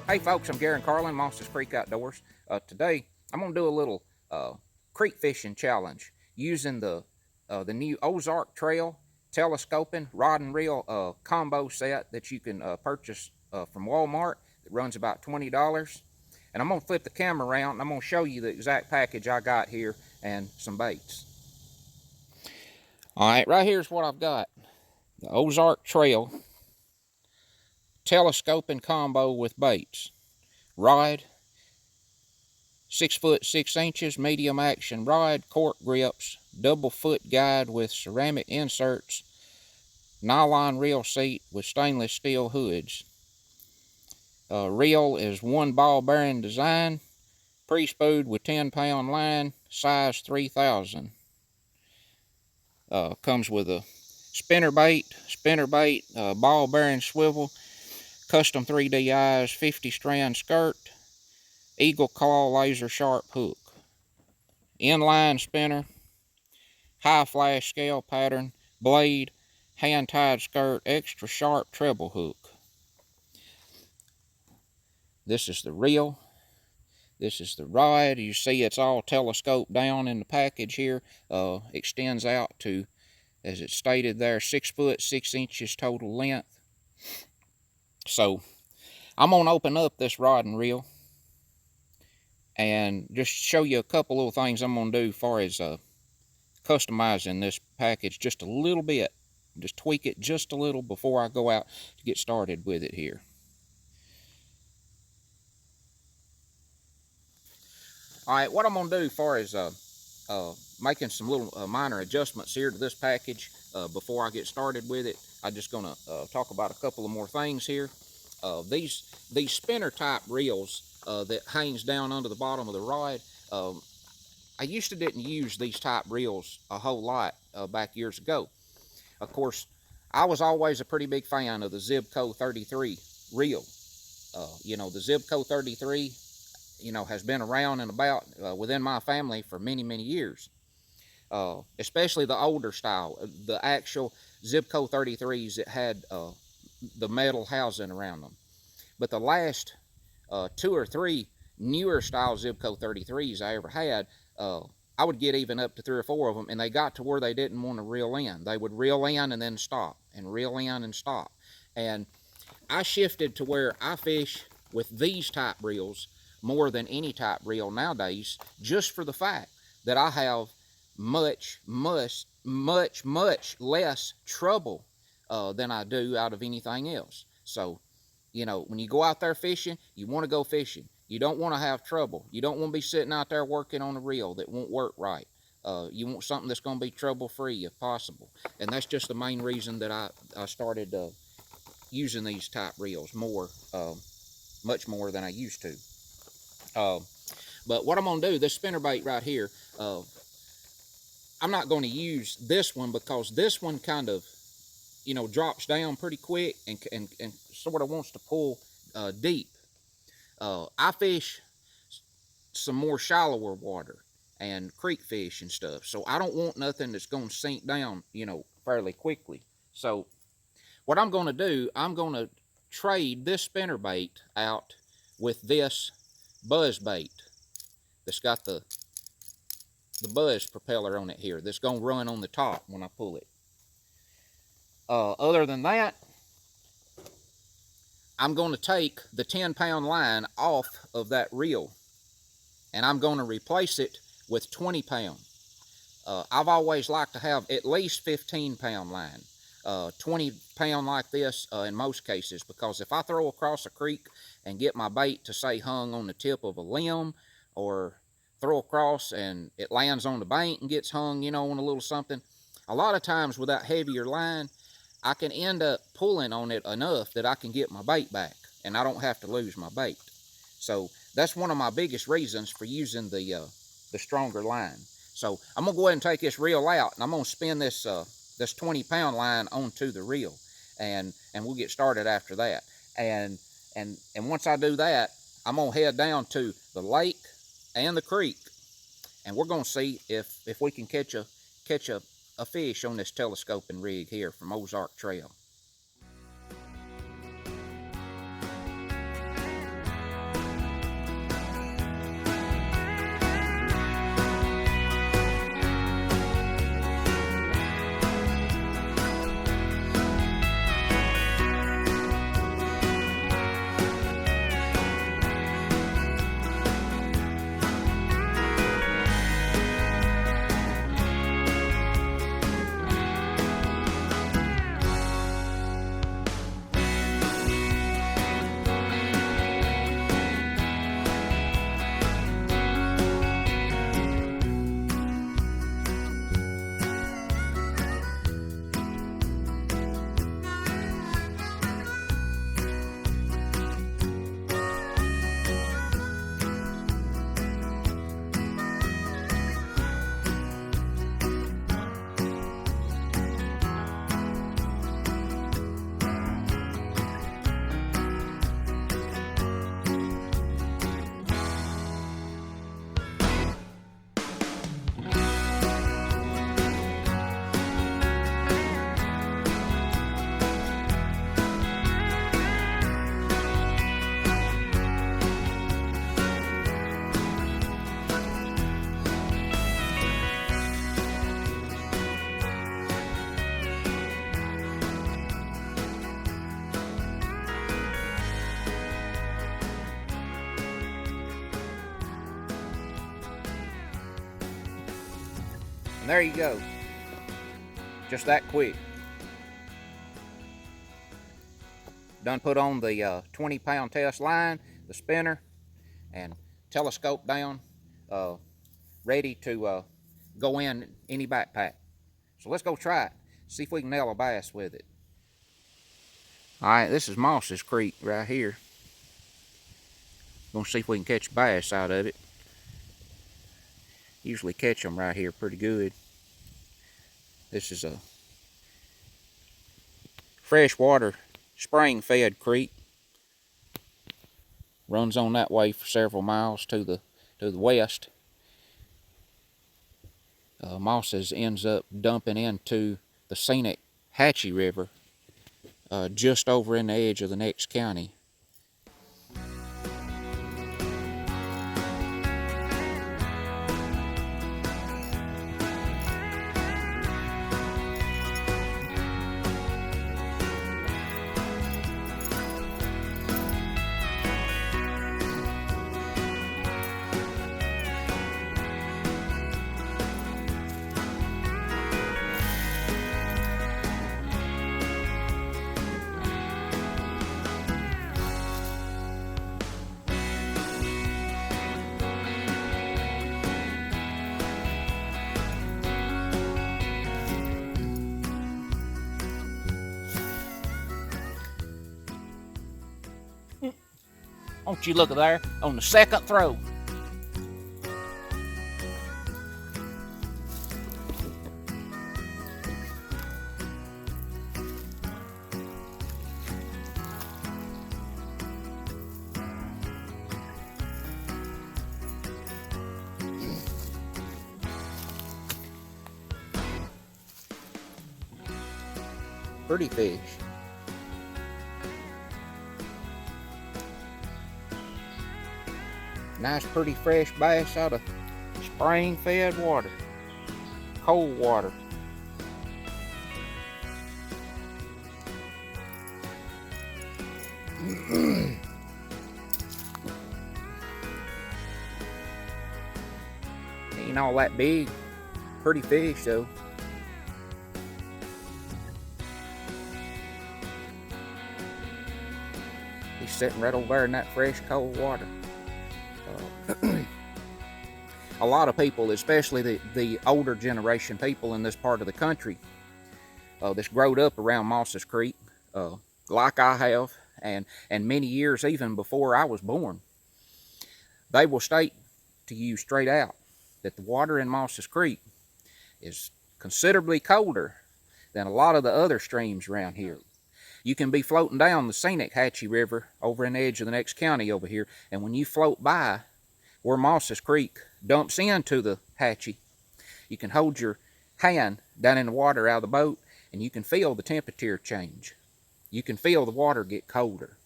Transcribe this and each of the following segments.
Hey folks, I'm Garen Carlin, Monsters Creek Outdoors. Today I'm gonna do a little creek fishing challenge using the new Ozark Trail telescoping rod and reel combo set that you can purchase from Walmart. It runs about $20. And I'm gonna flip the camera around and I'm gonna show you the exact package I got here and some baits. All right, right here's what I've got: the Ozark Trail telescoping combo with baits. Rod, 6 foot 6 inches, medium action rod, cork grips, double foot guide with ceramic inserts, nylon reel seat with stainless steel hoods. Reel is 1 ball bearing design, pre-spooled with 10-pound line, size 3000. Comes with a spinner bait, ball bearing swivel, custom 3D eyes, 50 strand skirt, eagle claw laser sharp hook, inline spinner, high flash scale pattern, blade, hand tied skirt, extra sharp treble hook. This is the reel. This is the rod. You see it's all telescoped down in the package here. Extends out to, as it's stated there, 6 foot 6 inches total length. So I'm gonna open up this rod and reel and just show you a couple little things I'm gonna do as far as customizing this package just a little bit. Just tweak it just a little before I go out to get started with it here. All right, what I'm gonna do as far as making some little minor adjustments here to this package before I get started with it, I'm just gonna talk about a couple of more things here. These spinner type reels that hangs down under the bottom of the rod, I used to didn't use these type reels a whole lot back years ago. Of course, I was always a pretty big fan of the Zebco 33 reel. The Zebco 33, has been around and about within my family for many, many years. Especially the older style, the actual Zebco 33s that had the metal housing around them. But the last 2 or 3 newer style Zebco 33s I ever had, I would get even up to 3 or 4 of them, and they got to where they didn't want to reel in. They would reel in and then stop, and reel in and stop. And I shifted to where I fish with these type reels more than any type reel nowadays, just for the fact that I have much less trouble than I do out of anything else. So, when you go out there fishing, you want to go fishing. You don't want to have trouble. You don't want to be sitting out there working on a reel that won't work right. You want something that's going to be trouble-free if possible. And that's just the main reason that I started using these type reels more, much more than I used to. But what I'm going to do, this spinnerbait right here, I'm not going to use this one because this one kind of, drops down pretty quick and sort of wants to pull deep. I fish some more shallower water and creek fish and stuff, so I don't want nothing that's going to sink down, fairly quickly. So what I'm going to do, I'm going to trade this spinnerbait out with this buzz bait that's got the buzz propeller on it here that's going to run on the top when I pull it. Other than that, I'm going to take the 10-pound line off of that reel and I'm going to replace it with 20-pound. I've always liked to have at least 15-pound line. 20-pound like this in most cases, because if I throw across a creek and get my bait to say hung on the tip of a limb, or throw across and it lands on the bank and gets hung, on a little something, a lot of times with that heavier line, I can end up pulling on it enough that I can get my bait back and I don't have to lose my bait. So that's one of my biggest reasons for using the stronger line. So I'm gonna go ahead and take this reel out and I'm gonna spin this 20-pound line onto the reel, and we'll get started after that. And once I do that, I'm gonna head down to the lake and the creek, and we're gonna see if we can catch a fish on this telescoping rig here from Ozark Trail. And there you go. Just that quick. Done put on the 20-pound test line, the spinner, and telescope down, ready to go in any backpack. So let's go try it. See if we can nail a bass with it. Alright, this is Moss's Creek right here. Gonna see if we can catch a bass out of it. Usually catch them right here pretty good. This is a freshwater spring-fed creek. Runs on that way for several miles to the west. Moss's ends up dumping into the scenic Hatchie River, just over in the edge of the next county. Don't you look there on the second throw. Pretty fish. Nice, pretty fresh bass out of spring-fed water, cold water. Ain't all that big. Pretty fish though. He's sitting right over there in that fresh, cold water. A lot of people, especially the older generation people in this part of the country, that's growed up around Moss's Creek, like I have, and many years even before I was born, they will state to you straight out that the water in Moss's Creek is considerably colder than a lot of the other streams around here. You can be floating down the scenic Hatchie River over in the edge of the next county over here, and when you float by where Moss's Creek dumps into the Hatchie, you can hold your hand down in the water out of the boat, and you can feel the temperature change. You can feel the water get colder.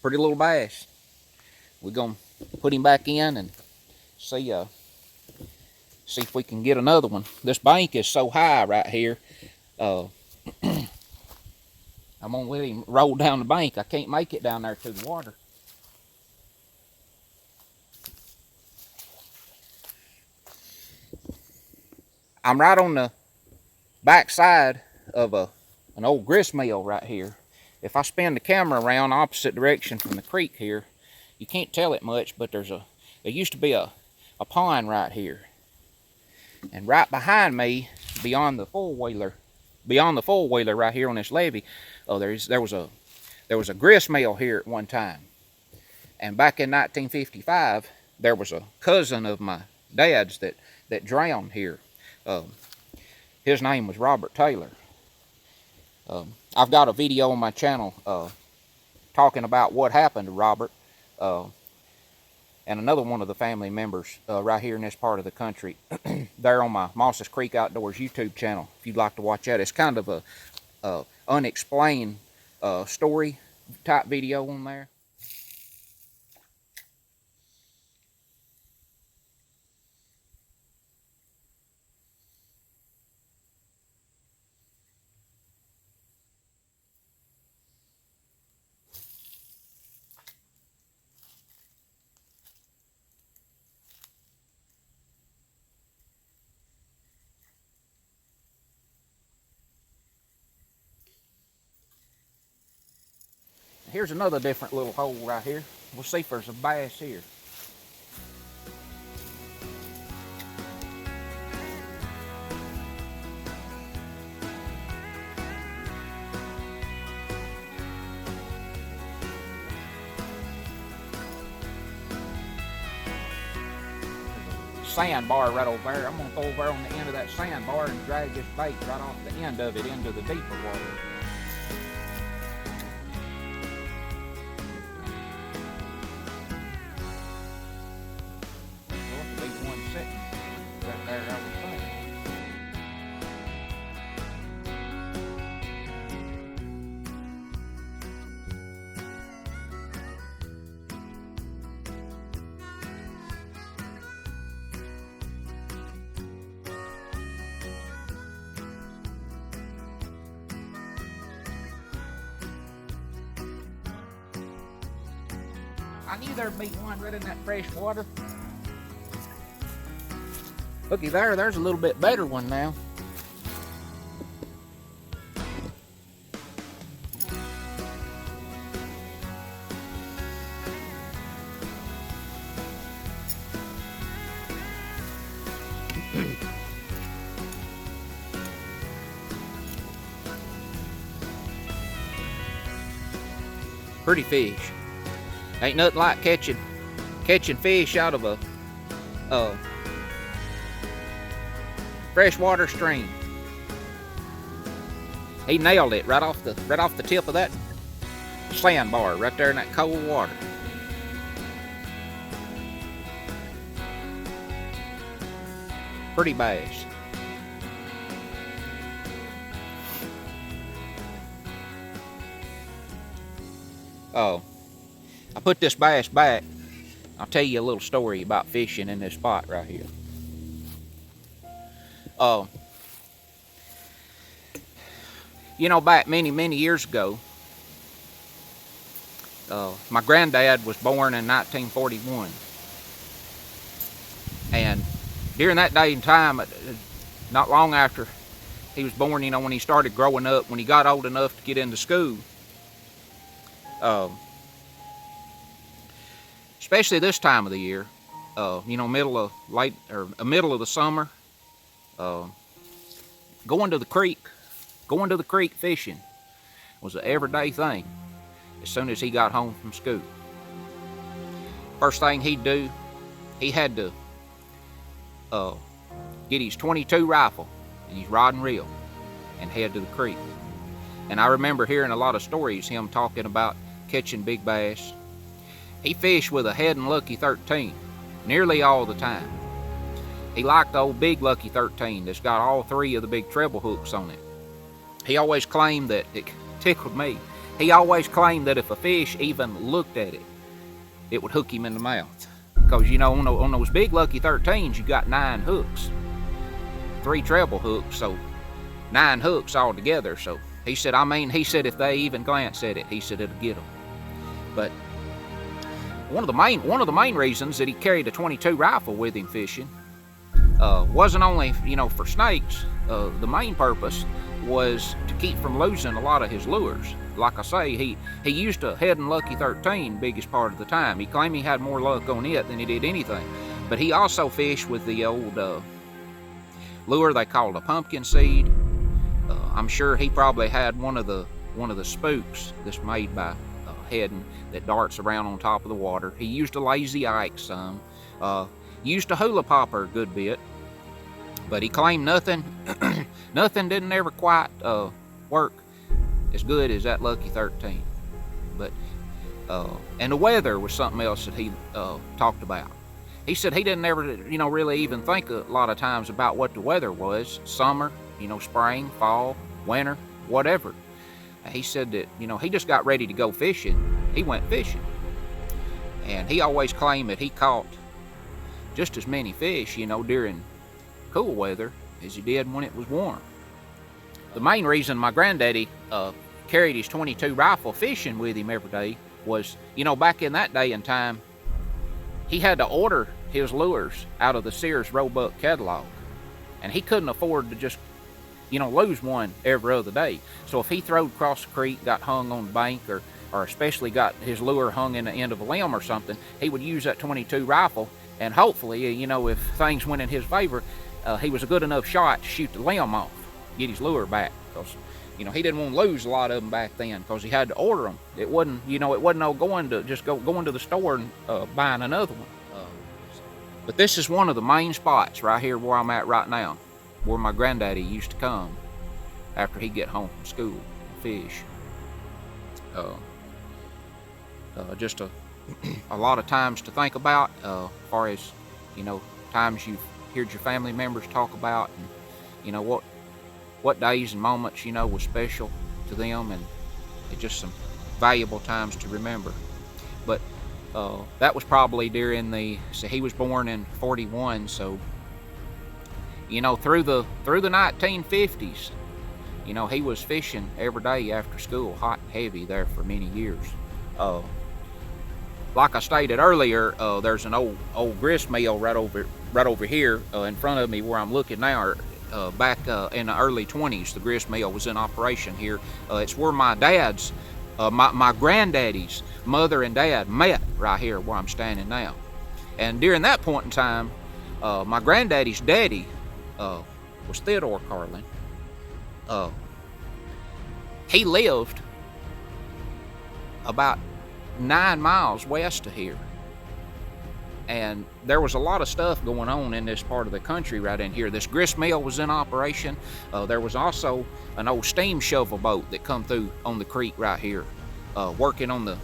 Pretty little bass. We're gonna put him back in and see if we can get another one. This bank is so high right here. I'm gonna let him roll down the bank. I can't make it down there to the water. I'm right on the back side of an old grist mill right here. If I spin the camera around opposite direction from the creek here, you can't tell it much, but there used to be a pond right here. And right behind me, beyond the four-wheeler right here on this levee, there was a grist mill here at one time. And back in 1955, there was a cousin of my dad's that drowned here. His name was Robert Taylor. I've got a video on my channel talking about what happened to Robert and another one of the family members right here in this part of the country. They're on my Moss's Creek Outdoors YouTube channel if you'd like to watch that. It's kind of a unexplained story type video on there. Here's another different little hole right here. We'll see if there's a bass here. Sandbar right over there. I'm going to go over on the end of that sandbar and drag this bait right off the end of it into the deeper water. Well, the big one sitting right there, I would think. I knew there'd be one right in that fresh water. Looky there, there's a little bit better one now. Pretty fish. Ain't nothing like catching fish out of a freshwater stream. He nailed it right off the tip of that sandbar, right there in that cold water. Pretty bass. Oh, I put this bass back. I'll tell you a little story about fishing in this spot right here. You know, back many years ago, my granddad was born in 1941. And during that day and time, not long after he was born, you know, when he started growing up, when he got old enough to get into school, especially this time of the year, you know, middle of the summer, going to the creek fishing was an everyday thing. As soon as he got home from school, first thing he'd do, he had to get his .22 rifle and his rod and reel and head to the creek. And I remember hearing a lot of stories, him talking about catching big bass. He fished with a Head and Lucky 13 nearly all the time. He liked the old big Lucky 13 that's got all three of the big treble hooks on it. He always claimed that, it tickled me, he always claimed that if a fish even looked at it, it would hook him in the mouth. Because, you know, on those big Lucky 13s, you got 9 hooks. 3 treble hooks, so 9 hooks altogether. So he said, if they even glance at it, he said it'll get them. But one of the main reasons that he carried a .22 rifle with him fishing wasn't only, you know, for snakes. The main purpose was to keep from losing a lot of his lures. Like I say, he used a Head and Lucky 13 biggest part of the time. He claimed he had more luck on it than he did anything. But he also fished with the old lure they called a pumpkin seed. I'm sure he probably had one of the spooks that's made by Head that darts around on top of the water. He used a Lazy Ike some. Used a hula popper a good bit. But he claimed nothing didn't ever quite work as good as that Lucky 13. But and the weather was something else that he talked about. He said he didn't ever, you know, really even think a lot of times about what the weather was. Summer, you know, spring, fall, winter, whatever. He said that, you know, he just got ready to go fishing. He went fishing. And he always claimed that he caught just as many fish, you know, during cool weather as he did when it was warm. The main reason my granddaddy carried his .22 rifle fishing with him every day was, you know, back in that day and time, he had to order his lures out of the Sears Roebuck catalog. And he couldn't afford to just, you know, lose one every other day. So if he throwed across the creek, got hung on the bank, or or especially got his lure hung in the end of a limb or something, he would use that 22 rifle, and hopefully, if things went in his favor, he was a good enough shot to shoot the limb off, get his lure back, because he didn't want to lose a lot of them back then, because he had to order them. It wasn't no going to the store and buying another one. But this is one of the main spots right here where I'm at right now, where my granddaddy used to come after he'd get home from school and fish. Just a lot of times to think about, as far as times you've heard your family members talk about, and what days and moments was special to them, and it's just some valuable times to remember. But that was probably during so he was born in 41, so through the 1950s, he was fishing every day after school, hot and heavy there for many years. Like I stated earlier, there's an old grist mill right over here in front of me where I'm looking now. Back in the early 20s, the grist mill was in operation here. It's where my dad's, my granddaddy's mother and dad met right here where I'm standing now. And during that point in time, my granddaddy's daddy was Theodore Carlin. He lived about 9 miles west of here, and there was a lot of stuff going on in this part of the country right in here. This grist mill was in operation. There was also an old steam shovel boat that come through on the creek right here, working on the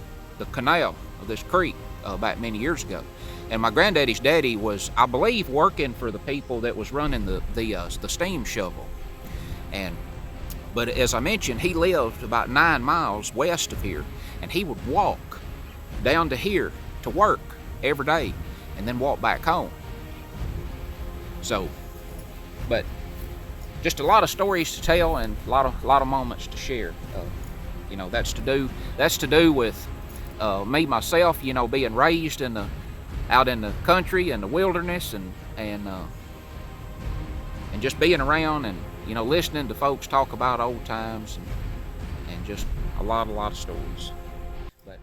canal of this creek back many years ago. And my granddaddy's daddy was, I believe, working for the people that was running the steam shovel. But as I mentioned, he lived about 9 miles west of here, and he would walk down to here to work every day and then walk back home. So, but just a lot of stories to tell and a lot of moments to share. That's to do with me myself, being raised out in the country and the wilderness, and just being around and listening to folks talk about old times, and just a lot of stories. But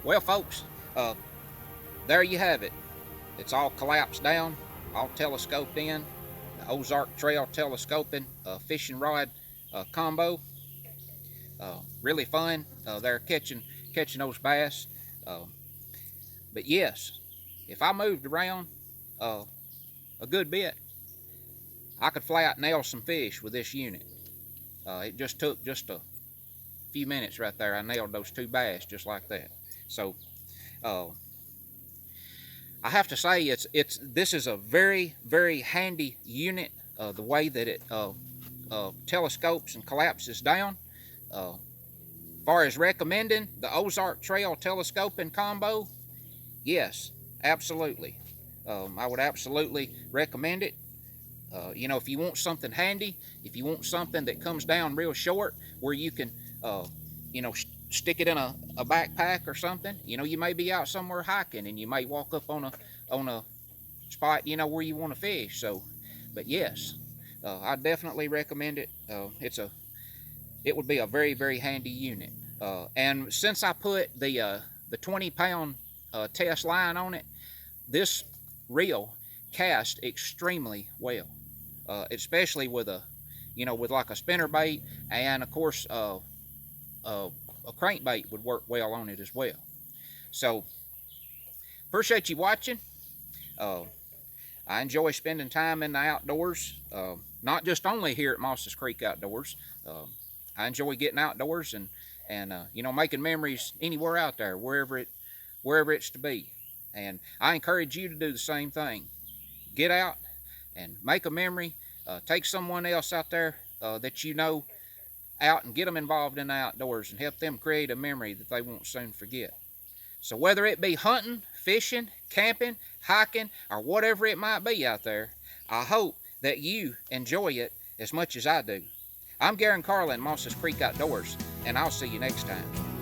well, folks, there you have it. It's all collapsed down, all telescoped in. The Ozark Trail telescoping fishing rod combo. Really fun. They're catching those bass. But yes, if I moved around a good bit, I could flat nail some fish with this unit. It just took just a few minutes right there. I nailed those 2 bass just like that. So I have to say this is a very, very handy unit. The way that it telescopes and collapses down. Far as recommending the Ozark Trail telescoping combo, yes, absolutely. I would absolutely recommend it. If you want something handy, if you want something that comes down real short, where you can, stick it in a backpack or something. You may be out somewhere hiking, and you may walk up on a spot, where you want to fish. So, but yes, I definitely recommend it. It would be a very, very handy unit. And since I put the 20-pound test line on it, this reel cast extremely well, especially with with like a spinner bait, and of course a crankbait would work well on it as well. So appreciate you watching. I enjoy spending time in the outdoors, not just only here at Moss's Creek Outdoors. I enjoy getting outdoors and making memories anywhere out there, wherever it's to be. And I encourage you to do the same thing. Get out and make a memory. Take someone else out there that you know out and get them involved in the outdoors and help them create a memory that they won't soon forget. So whether it be hunting, fishing, camping, hiking, or whatever it might be out there, I hope that you enjoy it as much as I do. I'm Garen Carlin, Mosses Creek Outdoors, and I'll see you next time.